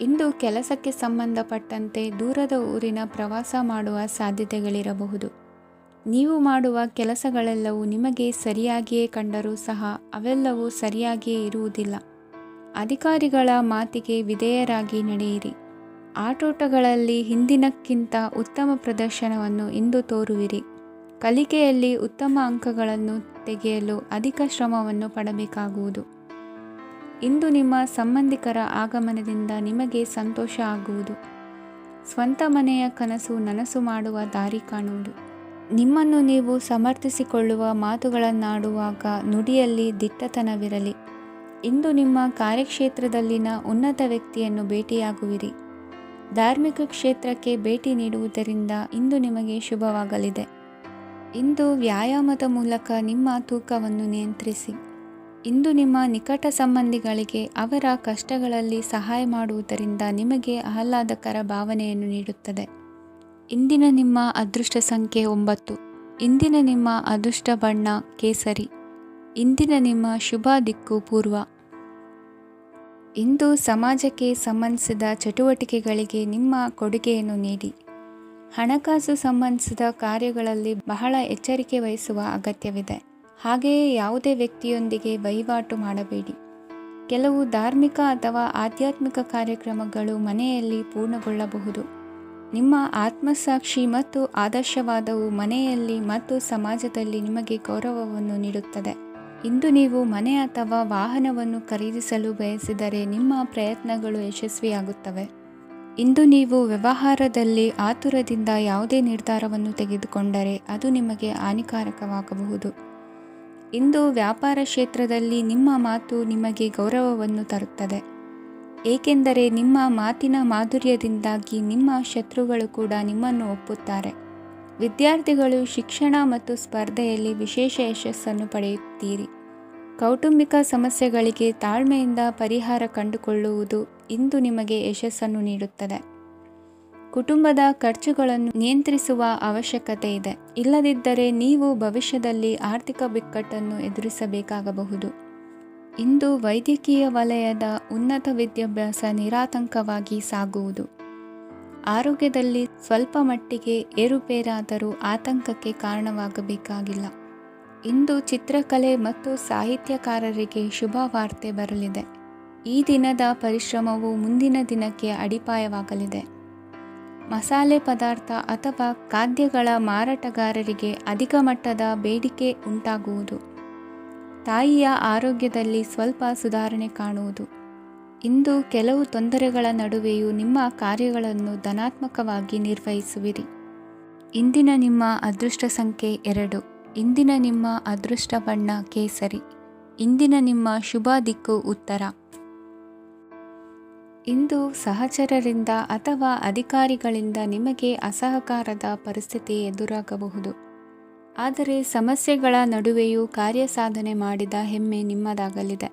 ಇಂದು ಕೆಲಸಕ್ಕೆ ಸಂಬಂಧಪಟ್ಟಂತೆ ದೂರದ ಊರಿನ ಪ್ರವಾಸ ಮಾಡುವ ಸಾಧ್ಯತೆಗಳಿರಬಹುದು. ನೀವು ಮಾಡುವ ಕೆಲಸಗಳೆಲ್ಲವೂ ನಿಮಗೆ ಸರಿಯಾಗಿಯೇ ಕಂಡರೂ ಸಹ ಅವೆಲ್ಲವೂ ಸರಿಯಾಗಿಯೇ ಇರುವುದಿಲ್ಲ. ಅಧಿಕಾರಿಗಳ ಮಾತಿಗೆ ವಿಧೇಯರಾಗಿ ನಡೆಯಿರಿ. ಆಟೋಟಗಳಲ್ಲಿ ಹಿಂದಿನಕ್ಕಿಂತ ಉತ್ತಮ ಪ್ರದರ್ಶನವನ್ನು ಇಂದು ತೋರುವಿರಿ. ಕಲಿಕೆಯಲ್ಲಿ ಉತ್ತಮ ಅಂಕಗಳನ್ನು ತೆಗೆಯಲು ಅಧಿಕ ಶ್ರಮವನ್ನು ಪಡಬೇಕಾಗುವುದು. ಇಂದು ನಿಮ್ಮ ಸಂಬಂಧಿಕರ ಆಗಮನದಿಂದ ನಿಮಗೆ ಸಂತೋಷ ಆಗುವುದು. ಸ್ವಂತ ಮನೆಯ ಕನಸು ನನಸು ಮಾಡುವ ದಾರಿ ಕಾಣುವುದು. ನಿಮ್ಮನ್ನು ನೀವು ಸಮರ್ಥಿಸಿಕೊಳ್ಳುವ ಮಾತುಗಳನ್ನಾಡುವಾಗ ನುಡಿಯಲ್ಲಿ ದಿಟ್ಟತನವಿರಲಿ. ಇಂದು ನಿಮ್ಮ ಕಾರ್ಯಕ್ಷೇತ್ರದಲ್ಲಿನ ಉನ್ನತ ವ್ಯಕ್ತಿಯನ್ನು ಭೇಟಿಯಾಗುವಿರಿ. ಧಾರ್ಮಿಕ ಕ್ಷೇತ್ರಕ್ಕೆ ಭೇಟಿ ನೀಡುವುದರಿಂದ ಇಂದು ನಿಮಗೆ ಶುಭವಾಗಲಿದೆ. ಇಂದು ವ್ಯಾಯಾಮದ ಮೂಲಕ ನಿಮ್ಮ ತೂಕವನ್ನು ನಿಯಂತ್ರಿಸಿ. ಇಂದು ನಿಮ್ಮ ನಿಕಟ ಸಂಬಂಧಿಗಳಿಗೆ ಅವರ ಕಷ್ಟಗಳಲ್ಲಿ ಸಹಾಯ ಮಾಡುವುದರಿಂದ ನಿಮಗೆ ಆಹ್ಲಾದಕರ ಭಾವನೆಯನ್ನು ನೀಡುತ್ತದೆ. ಇಂದಿನ ನಿಮ್ಮ ಅದೃಷ್ಟ ಸಂಖ್ಯೆ 9. ಇಂದಿನ ನಿಮ್ಮ ಅದೃಷ್ಟ ಬಣ್ಣ ಕೇಸರಿ. ಇಂದಿನ ನಿಮ್ಮ ಶುಭ ದಿಕ್ಕು ಪೂರ್ವ. ಇಂದು ಸಮಾಜಕ್ಕೆ ಸಂಬಂಧಿಸಿದ ಚಟುವಟಿಕೆಗಳಿಗೆ ನಿಮ್ಮ ಕೊಡುಗೆಯನ್ನು ನೀಡಿ. ಹಣಕಾಸು ಸಂಬಂಧಿಸಿದ ಕಾರ್ಯಗಳಲ್ಲಿ ಬಹಳ ಎಚ್ಚರಿಕೆ ವಹಿಸುವ ಅಗತ್ಯವಿದೆ. ಹಾಗೆಯೇ ಯಾವುದೇ ವ್ಯಕ್ತಿಯೊಂದಿಗೆ ವಹಿವಾಟು ಮಾಡಬೇಡಿ. ಕೆಲವು ಧಾರ್ಮಿಕ ಅಥವಾ ಆಧ್ಯಾತ್ಮಿಕ ಕಾರ್ಯಕ್ರಮಗಳು ಮನೆಯಲ್ಲಿ ಪೂರ್ಣಗೊಳ್ಳಬಹುದು. ನಿಮ್ಮ ಆತ್ಮಸಾಕ್ಷಿ ಮತ್ತು ಆದರ್ಶವಾದವು ಮನೆಯಲ್ಲಿ ಮತ್ತು ಸಮಾಜದಲ್ಲಿ ನಿಮಗೆ ಗೌರವವನ್ನು ನೀಡುತ್ತದೆ. ಇಂದು ನೀವು ಮನೆ ಅಥವಾ ವಾಹನವನ್ನು ಖರೀದಿಸಲು ಬಯಸಿದರೆ ನಿಮ್ಮ ಪ್ರಯತ್ನಗಳು ಯಶಸ್ವಿಯಾಗುತ್ತವೆ. ಇಂದು ನೀವು ವ್ಯವಹಾರದಲ್ಲಿ ಆತುರದಿಂದ ಯಾವುದೇ ನಿರ್ಧಾರವನ್ನು ತೆಗೆದುಕೊಂಡರೆ ಅದು ನಿಮಗೆ ಹಾನಿಕಾರಕವಾಗಬಹುದು. ಇಂದು ವ್ಯಾಪಾರ ಕ್ಷೇತ್ರದಲ್ಲಿ ನಿಮ್ಮ ಮಾತು ನಿಮಗೆ ಗೌರವವನ್ನು ತರುತ್ತದೆ, ಏಕೆಂದರೆ ನಿಮ್ಮ ಮಾತಿನ ಮಾಧುರ್ಯದಿಂದಾಗಿ ನಿಮ್ಮ ಶತ್ರುಗಳು ಕೂಡ ನಿಮ್ಮನ್ನು ಒಪ್ಪುತ್ತಾರೆ. ವಿದ್ಯಾರ್ಥಿಗಳು ಶಿಕ್ಷಣ ಮತ್ತು ಸ್ಪರ್ಧೆಯಲ್ಲಿ ವಿಶೇಷ ಯಶಸ್ಸನ್ನು ಪಡೆಯುತ್ತೀರಿ. ಕೌಟುಂಬಿಕ ಸಮಸ್ಯೆಗಳಿಗೆ ತಾಳ್ಮೆಯಿಂದ ಪರಿಹಾರ ಕಂಡುಕೊಳ್ಳುವುದು ಇಂದು ನಿಮಗೆ ಯಶಸ್ಸನ್ನು ನೀಡುತ್ತದೆ. ಕುಟುಂಬದ ಖರ್ಚುಗಳನ್ನು ನಿಯಂತ್ರಿಸುವ ಅವಶ್ಯಕತೆ ಇದೆ, ಇಲ್ಲದಿದ್ದರೆ ನೀವು ಭವಿಷ್ಯದಲ್ಲಿ ಆರ್ಥಿಕ ಬಿಕ್ಕಟ್ಟನ್ನು ಎದುರಿಸಬೇಕಾಗಬಹುದು. ಇಂದು ವೈದ್ಯಕೀಯ ವಲಯದ ಉನ್ನತ ವಿದ್ಯಾಭ್ಯಾಸ ನಿರಾತಂಕವಾಗಿ ಸಾಗುವುದು. ಆರೋಗ್ಯದಲ್ಲಿ ಸ್ವಲ್ಪ ಮಟ್ಟಿಗೆ ಏರುಪೇರಾದರೂ ಆತಂಕಕ್ಕೆ ಕಾರಣವಾಗಬೇಕಾಗಿಲ್ಲ. ಇಂದು ಚಿತ್ರಕಲೆ ಮತ್ತು ಸಾಹಿತ್ಯಕಾರರಿಗೆ ಶುಭ ವಾರ್ತೆ ಬರಲಿದೆ. ಈ ದಿನದ ಪರಿಶ್ರಮವು ಮುಂದಿನ ದಿನಕ್ಕೆ ಅಡಿಪಾಯವಾಗಲಿದೆ. ಮಸಾಲೆ ಪದಾರ್ಥ ಅಥವಾ ಖಾದ್ಯಗಳ ಮಾರಾಟಗಾರರಿಗೆ ಅಧಿಕ ಮಟ್ಟದ ಬೇಡಿಕೆ ಉಂಟಾಗುವುದು. ತಾಯಿಯ ಆರೋಗ್ಯದಲ್ಲಿ ಸ್ವಲ್ಪ ಸುಧಾರಣೆ ಕಾಣುವುದು. ಇಂದು ಕೆಲವು ತೊಂದರೆಗಳ ನಡುವೆಯೂ ನಿಮ್ಮ ಕಾರ್ಯಗಳನ್ನು ಧನಾತ್ಮಕವಾಗಿ ನಿರ್ವಹಿಸುವಿರಿ. ಇಂದಿನ ನಿಮ್ಮ ಅದೃಷ್ಟ ಸಂಖ್ಯೆ 2. ಇಂದಿನ ನಿಮ್ಮ ಅದೃಷ್ಟ ಬಣ್ಣ ಕೇಸರಿ. ಇಂದಿನ ನಿಮ್ಮ ಶುಭ ದಿಕ್ಕು ಉತ್ತರ. ಇಂದು ಸಹಚರರಿಂದ ಅಥವಾ ಅಧಿಕಾರಿಗಳಿಂದ ನಿಮಗೆ ಅಸಹಕಾರದ ಪರಿಸ್ಥಿತಿ ಎದುರಾಗಬಹುದು. ಆದರೆ ಸಮಸ್ಯೆಗಳ ನಡುವೆಯೂ ಕಾರ್ಯಸಾಧನೆ ಮಾಡಿದ ಹೆಮ್ಮೆ ನಿಮ್ಮದಾಗಲಿದೆ.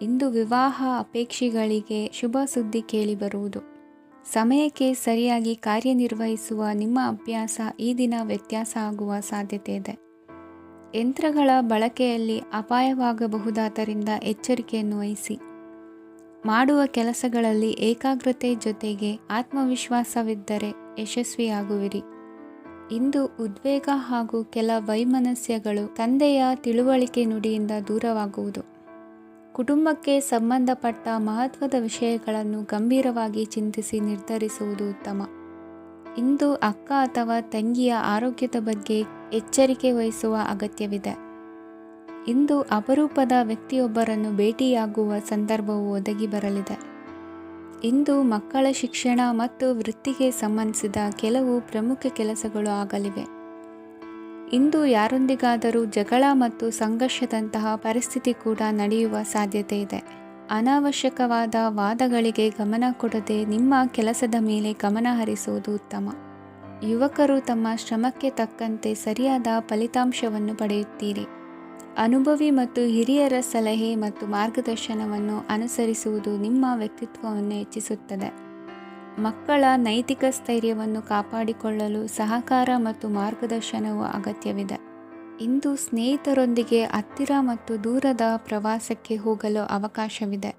ಇಂದು ವಿವಾಹ ಅಪೇಕ್ಷಿಗಳಿಗೆ ಶುಭ ಸುದ್ದಿ ಕೇಳಿಬರುವುದು. ಸಮಯಕ್ಕೆ ಸರಿಯಾಗಿ ಕಾರ್ಯನಿರ್ವಹಿಸುವ ನಿಮ್ಮ ಅಭ್ಯಾಸ ಈ ದಿನ ವ್ಯತ್ಯಾಸ ಆಗುವ ಸಾಧ್ಯತೆ ಇದೆ. ಯಂತ್ರಗಳ ಬಳಕೆಯಲ್ಲಿ ಅಪಾಯವಾಗಬಹುದಾದ್ದರಿಂದ ಎಚ್ಚರಿಕೆಯನ್ನು ವಹಿಸಿ. ಮಾಡುವ ಕೆಲಸಗಳಲ್ಲಿ ಏಕಾಗ್ರತೆ ಜೊತೆಗೆ ಆತ್ಮವಿಶ್ವಾಸವಿದ್ದರೆ ಯಶಸ್ವಿಯಾಗುವಿರಿ. ಇಂದು ಉದ್ವೇಗ ಹಾಗೂ ಕೆಲ ವೈಮನಸ್ಯಗಳು ತಂದೆಯ ತಿಳುವಳಿಕೆ ನುಡಿಯಿಂದ ದೂರವಾಗುವುದು. ಕುಟುಂಬಕ್ಕೆ ಸಂಬಂಧಪಟ್ಟ ಮಹತ್ವದ ವಿಷಯಗಳನ್ನು ಗಂಭೀರವಾಗಿ ಚಿಂತಿಸಿ ನಿರ್ಧರಿಸುವುದು ಉತ್ತಮ. ಇಂದು ಅಕ್ಕ ಅಥವಾ ತಂಗಿಯ ಆರೋಗ್ಯದ ಬಗ್ಗೆ ಎಚ್ಚರಿಕೆ ವಹಿಸುವ ಅಗತ್ಯವಿದೆ. ಇಂದು ಅಪರೂಪದ ವ್ಯಕ್ತಿಯೊಬ್ಬರನ್ನು ಭೇಟಿಯಾಗುವ ಸಂದರ್ಭವು ಒದಗಿ ಬರಲಿದೆ. ಇಂದು ಮಕ್ಕಳ ಶಿಕ್ಷಣ ಮತ್ತು ವೃತ್ತಿಗೆ ಸಂಬಂಧಿಸಿದ ಕೆಲವು ಪ್ರಮುಖ ಕೆಲಸಗಳು ಆಗಲಿವೆ. ಇಂದು ಯಾರೊಂದಿಗಾದರೂ ಜಗಳ ಮತ್ತು ಸಂಘರ್ಷದಂತಹ ಪರಿಸ್ಥಿತಿ ಕೂಡ ನಡೆಯುವ ಸಾಧ್ಯತೆ ಇದೆ. ಅನಾವಶ್ಯಕವಾದ ವಾದಗಳಿಗೆ ಗಮನ ಕೊಡದೆ ನಿಮ್ಮ ಕೆಲಸದ ಮೇಲೆ ಗಮನ ಹರಿಸುವುದು ಉತ್ತಮ. ಯುವಕರು ತಮ್ಮ ಶ್ರಮಕ್ಕೆ ತಕ್ಕಂತೆ ಸರಿಯಾದ ಫಲಿತಾಂಶವನ್ನು ಪಡೆಯುತ್ತೀರಿ. ಅನುಭವಿ ಮತ್ತು ಹಿರಿಯರ ಸಲಹೆ ಮತ್ತು ಮಾರ್ಗದರ್ಶನವನ್ನು ಅನುಸರಿಸುವುದು ನಿಮ್ಮ ವ್ಯಕ್ತಿತ್ವವನ್ನು ಹೆಚ್ಚಿಸುತ್ತದೆ. ಮಕ್ಕಳ ನೈತಿಕ ಸ್ಥೈರ್ಯವನ್ನು ಕಾಪಾಡಿಕೊಳ್ಳಲು ಸಹಕಾರ ಮತ್ತು ಮಾರ್ಗದರ್ಶನವು ಅಗತ್ಯವಿದೆ. ಇಂದು ಸ್ನೇಹಿತರೊಂದಿಗೆ ಹತ್ತಿರ ಮತ್ತು ದೂರದ ಪ್ರವಾಸಕ್ಕೆ ಹೋಗಲು ಅವಕಾಶವಿದೆ.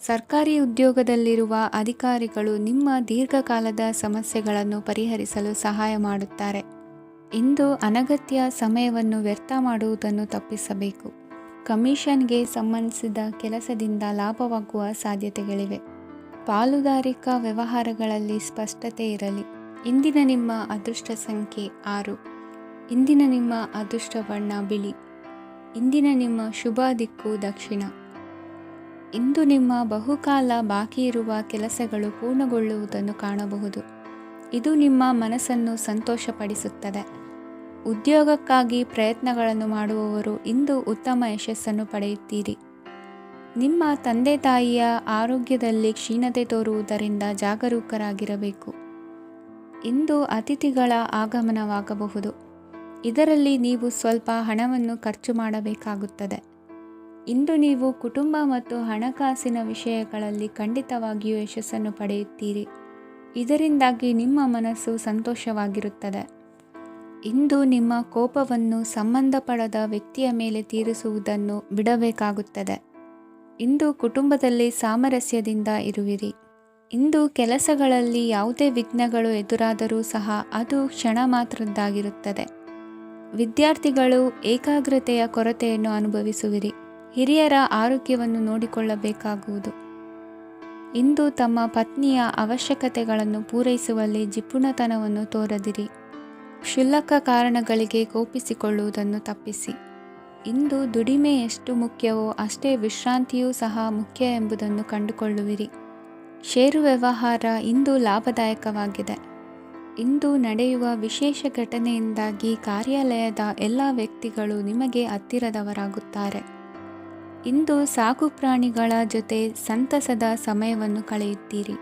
ಸರ್ಕಾರಿ ಉದ್ಯೋಗದಲ್ಲಿರುವ ಅಧಿಕಾರಿಗಳು ನಿಮ್ಮ ದೀರ್ಘಕಾಲದ ಸಮಸ್ಯೆಗಳನ್ನು ಪರಿಹರಿಸಲು ಸಹಾಯ ಮಾಡುತ್ತಾರೆ. ಇಂದು ಅನಗತ್ಯ ಸಮಯವನ್ನು ವ್ಯರ್ಥ ಮಾಡುವುದನ್ನು ತಪ್ಪಿಸಬೇಕು. ಕಮಿಷನ್ಗೆ ಸಂಬಂಧಿಸಿದ ಕೆಲಸದಿಂದ ಲಾಭವಾಗುವ ಸಾಧ್ಯತೆಗಳಿವೆ. ಪಾಲುದಾರಿಕಾ ವ್ಯವಹಾರಗಳಲ್ಲಿ ಸ್ಪಷ್ಟತೆ ಇರಲಿ. ಇಂದಿನ ನಿಮ್ಮ ಅದೃಷ್ಟ ಸಂಖ್ಯೆ 6. ಇಂದಿನ ನಿಮ್ಮ ಅದೃಷ್ಟ ಬಣ್ಣ ಬಿಳಿ. ಇಂದಿನ ನಿಮ್ಮ ಶುಭ ದಿಕ್ಕು ದಕ್ಷಿಣ. ಇಂದು ನಿಮ್ಮ ಬಹುಕಾಲ ಬಾಕಿ ಇರುವ ಕೆಲಸಗಳು ಪೂರ್ಣಗೊಳ್ಳುವುದನ್ನು ಕಾಣಬಹುದು. ಇದು ನಿಮ್ಮ ಮನಸ್ಸನ್ನು ಸಂತೋಷಪಡಿಸುತ್ತದೆ. ಉದ್ಯೋಗಕ್ಕಾಗಿ ಪ್ರಯತ್ನಗಳನ್ನು ಮಾಡುವವರು ಇಂದು ಉತ್ತಮ ಯಶಸ್ಸನ್ನು ಪಡೆಯುತ್ತೀರಿ. ನಿಮ್ಮ ತಂದೆ ತಾಯಿಯ ಆರೋಗ್ಯದಲ್ಲಿ ಕ್ಷೀಣತೆ ತೋರುವುದರಿಂದ ಜಾಗರೂಕರಾಗಿರಬೇಕು. ಇಂದು ಅತಿಥಿಗಳ ಆಗಮನವಾಗಬಹುದು. ಇದರಲ್ಲಿ ನೀವು ಸ್ವಲ್ಪ ಹಣವನ್ನು ಖರ್ಚು ಮಾಡಬೇಕಾಗುತ್ತದೆ. ಇಂದು ನೀವು ಕುಟುಂಬ ಮತ್ತು ಹಣಕಾಸಿನ ವಿಷಯಗಳಲ್ಲಿ ಖಂಡಿತವಾಗಿಯೂ ಯಶಸ್ಸನ್ನು ಪಡೆಯುತ್ತೀರಿ. ಇದರಿಂದಾಗಿ ನಿಮ್ಮ ಮನಸ್ಸು ಸಂತೋಷವಾಗಿರುತ್ತದೆ. ಇಂದು ನಿಮ್ಮ ಕೋಪವನ್ನು ಸಂಬಂಧಪಡದ ವ್ಯಕ್ತಿಯ ಮೇಲೆ ತೀರಿಸುವುದನ್ನು ಬಿಡಬೇಕಾಗುತ್ತದೆ. ಇಂದು ಕುಟುಂಬದಲ್ಲಿ ಸಾಮರಸ್ಯದಿಂದ ಇರುವಿರಿ. ಇಂದು ಕೆಲಸಗಳಲ್ಲಿ ಯಾವುದೇ ವಿಘ್ನಗಳು ಎದುರಾದರೂ ಸಹ ಅದು ಕ್ಷಣ ಮಾತ್ರದ್ದಾಗಿರುತ್ತದೆ. ವಿದ್ಯಾರ್ಥಿಗಳು ಏಕಾಗ್ರತೆಯ ಕೊರತೆಯನ್ನು ಅನುಭವಿಸುವಿರಿ. ಹಿರಿಯರ ಆರೋಗ್ಯವನ್ನು ನೋಡಿಕೊಳ್ಳಬೇಕಾಗುವುದು. ಇಂದು ತಮ್ಮ ಪತ್ನಿಯ ಅವಶ್ಯಕತೆಗಳನ್ನು ಪೂರೈಸುವಲ್ಲಿ ಜಿಪುಣತನವನ್ನು ತೋರದಿರಿ. ಕ್ಷುಲ್ಲಕ ಕಾರಣಗಳಿಗೆ ಕೋಪಿಸಿಕೊಳ್ಳುವುದನ್ನು ತಪ್ಪಿಸಿ. ಇಂದು ದುಡಿಮೆ ಎಷ್ಟು ಮುಖ್ಯವೋ ಅಷ್ಟೇ ವಿಶ್ರಾಂತಿಯೂ ಸಹ ಮುಖ್ಯ ಎಂಬುದನ್ನು ಕಂಡುಕೊಳ್ಳುವಿರಿ. ಷೇರು ವ್ಯವಹಾರ ಇಂದು ಲಾಭದಾಯಕವಾಗಿದೆ. ಇಂದು ನಡೆಯುವ ವಿಶೇಷ ಘಟನೆಯಿಂದಾಗಿ ಕಾರ್ಯಾಲಯದ ಎಲ್ಲ ವ್ಯಕ್ತಿಗಳು ನಿಮಗೆ ಹತ್ತಿರದವರಾಗುತ್ತಾರೆ. ಇಂದು ಸಾಕು ಪ್ರಾಣಿಗಳ ಜೊತೆ ಸಂತಸದ ಸಮಯವನ್ನು ಕಳೆಯುತ್ತೀರಿ.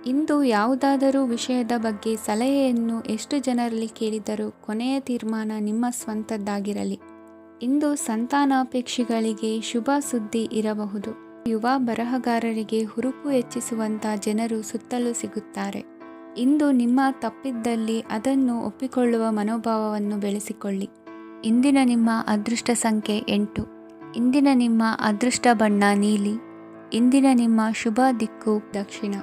ಇಂದು ಯಾವುದಾದರೂ ವಿಷಯದ ಬಗ್ಗೆ ಸಲಹೆಯನ್ನು ಎಷ್ಟು ಜನರಲ್ಲಿ ಕೇಳಿದರೂ ಕೊನೆಯ ತೀರ್ಮಾನ ನಿಮ್ಮ ಸ್ವಂತದ್ದಾಗಿರಲಿ. ಇಂದು ಸಂತಾನಾಪೇಕ್ಷಿಗಳಿಗೆ ಶುಭ ಸುದ್ದಿ ಇರಬಹುದು. ಯುವ ಬರಹಗಾರರಿಗೆ ಹುರುಪು ಹೆಚ್ಚಿಸುವಂಥ ಜನರು ಸುತ್ತಲೂ ಸಿಗುತ್ತಾರೆ. ಇಂದು ನಿಮ್ಮ ತಪ್ಪಿದ್ದಲ್ಲಿ ಅದನ್ನು ಒಪ್ಪಿಕೊಳ್ಳುವ ಮನೋಭಾವವನ್ನು ಬೆಳೆಸಿಕೊಳ್ಳಿ. ಇಂದಿನ ನಿಮ್ಮ ಅದೃಷ್ಟ ಸಂಖ್ಯೆ 8. ಇಂದಿನ ನಿಮ್ಮ ಅದೃಷ್ಟ ಬಣ್ಣ ನೀಲಿ. ಇಂದಿನ ನಿಮ್ಮ ಶುಭ ದಿಕ್ಕು ದಕ್ಷಿಣ.